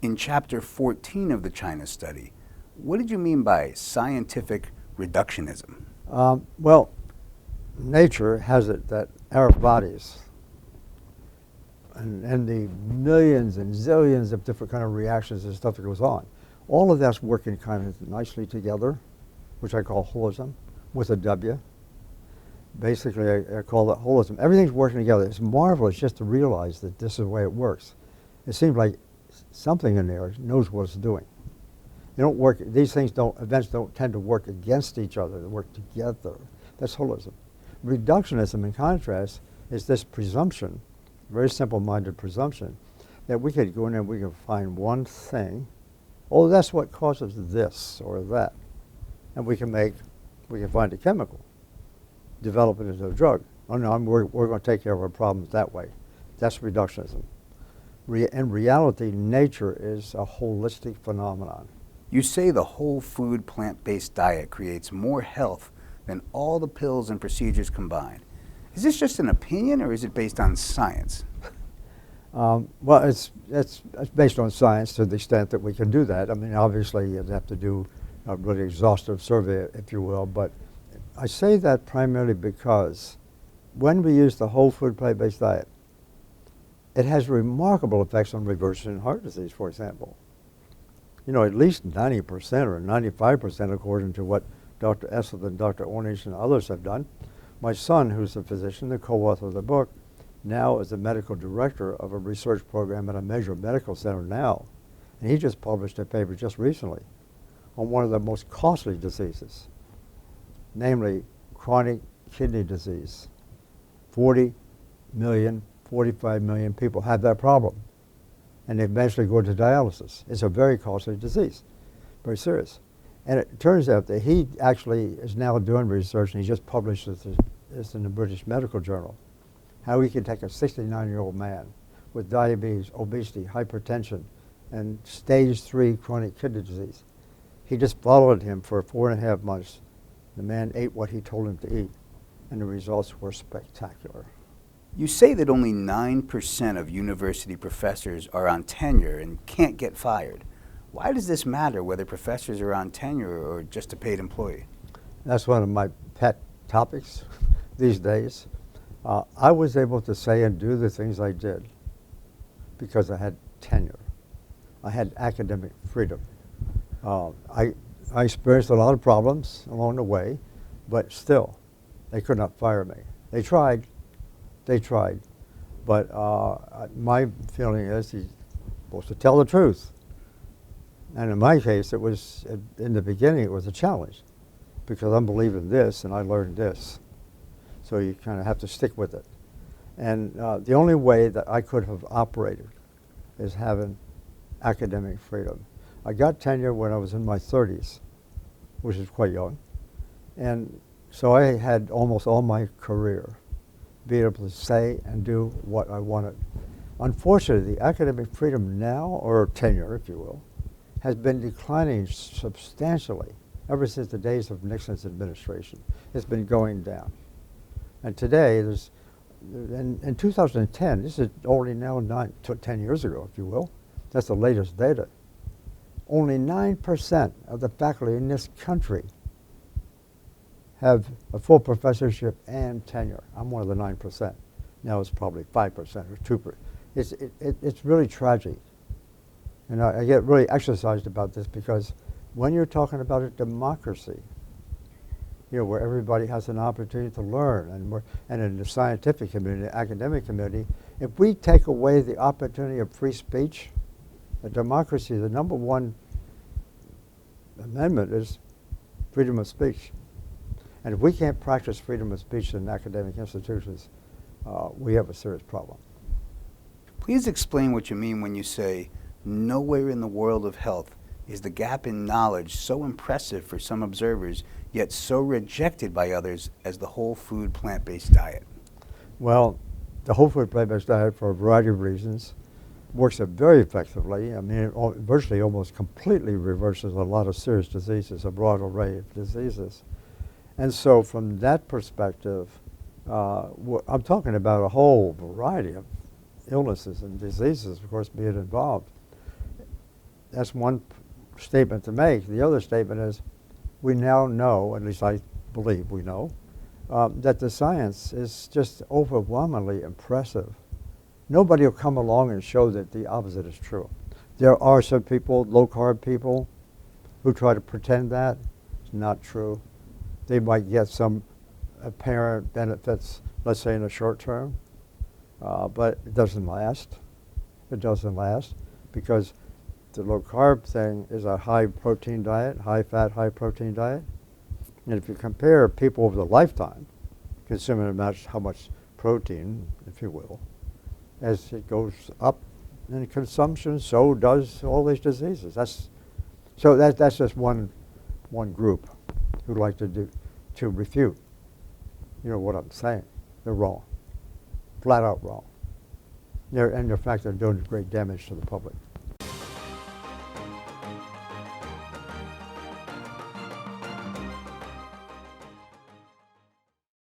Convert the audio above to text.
In Chapter 14 of the China study, what did you mean by scientific reductionism? Well, nature has it that our bodies and the millions and zillions of different kind of reactions and stuff that goes on, all of that's working kind of nicely together, which I call holism, with a W. Basically, I call it holism. Everything's working together. It's marvelous just to realize that this is the way it works. It seems like something in there knows what it's doing. They don't work. These things events don't tend to work against each other. They work together. That's holism. Reductionism, in contrast, is this presumption, very simple-minded presumption, that we could go in and we can find one thing. Oh, that's what causes this or that, and we can find a chemical, develop it into a drug. Oh no, we're going to take care of our problems that way. That's reductionism. In reality, nature is a holistic phenomenon. You say the whole food plant-based diet creates more health than all the pills and procedures combined. Is this just an opinion or is it based on science? Well, it's based on science to the extent that we can do that. I mean, obviously, you'd have to do a really exhaustive survey, if you will, but I say that primarily because when we use the whole food plant-based diet, it has remarkable effects on reversing heart disease, for example. You know, at least 90% or 95% according to what Dr. Essel and Dr. Ornish and others have done. My son, who's a physician, the co-author of the book, now is the medical director of a research program at a major medical center now. And he just published a paper just recently on one of the most costly diseases, namely chronic kidney disease. 40 million, 45 million people have that problem, and they eventually go to dialysis. It's a very costly disease, very serious. And it turns out that he actually is now doing research, and he just published this in the British Medical Journal, how he can take a 69-year-old man with diabetes, obesity, hypertension, and stage 3 chronic kidney disease. He just followed him for 4.5 months. The man ate what he told him to eat, and the results were spectacular. You say that only 9% of university professors are on tenure and can't get fired. Why does this matter whether professors are on tenure or just a paid employee? That's one of my pet topics these days. I was able to say and do the things I did because I had tenure. I had academic freedom. I experienced a lot of problems along the way, but still, they could not fire me. They tried, but my feeling is he's supposed to tell the truth. And in my case, it was, in the beginning, it was a challenge because I'm believing this and I learned this. So you kind of have to stick with it. And the only way that I could have operated is having academic freedom. I got tenure when I was in my 30s, which is quite young. And so I had almost all my career being able to say and do what I wanted. Unfortunately, the academic freedom now, or tenure, if you will, has been declining substantially ever since the days of Nixon's administration. It's been going down. And today, in 2010, this is already now 10 years ago, if you will, that's the latest data, only 9% of the faculty in this country have a full professorship and tenure. I'm one of the 9%. Now it's probably 5% or 2%. It's really tragic. And I get really exercised about this because when you're talking about a democracy, you know, where everybody has an opportunity to learn, and in the scientific community, the academic community, if we take away the opportunity of free speech, a democracy, the number one amendment is freedom of speech. And if we can't practice freedom of speech in academic institutions, we have a serious problem. Please explain what you mean when you say, nowhere in the world of health is the gap in knowledge so impressive for some observers, yet so rejected by others as the whole food plant-based diet. Well, the whole food plant-based diet, for a variety of reasons, works very effectively. I mean, it virtually almost completely reverses a lot of serious diseases, a broad array of diseases. And so from that perspective, I'm talking about a whole variety of illnesses and diseases, of course, being involved. that's one statement to make. The other statement is, we now know, at least I believe we know, that the science is just overwhelmingly impressive. Nobody will come along and show that the opposite is true. There are some people, low-carb people, who try to pretend that. It's not true. They might get some apparent benefits, let's say in the short term, but it doesn't last. It doesn't last because the low-carb thing is a high-protein diet, high-fat, high-protein diet. And if you compare people over the lifetime, consuming how much protein, if you will, as it goes up in consumption, so does all these diseases. That's just one group who like to refute, what I'm saying. They're wrong, flat out wrong. And in fact, they're doing great damage to the public.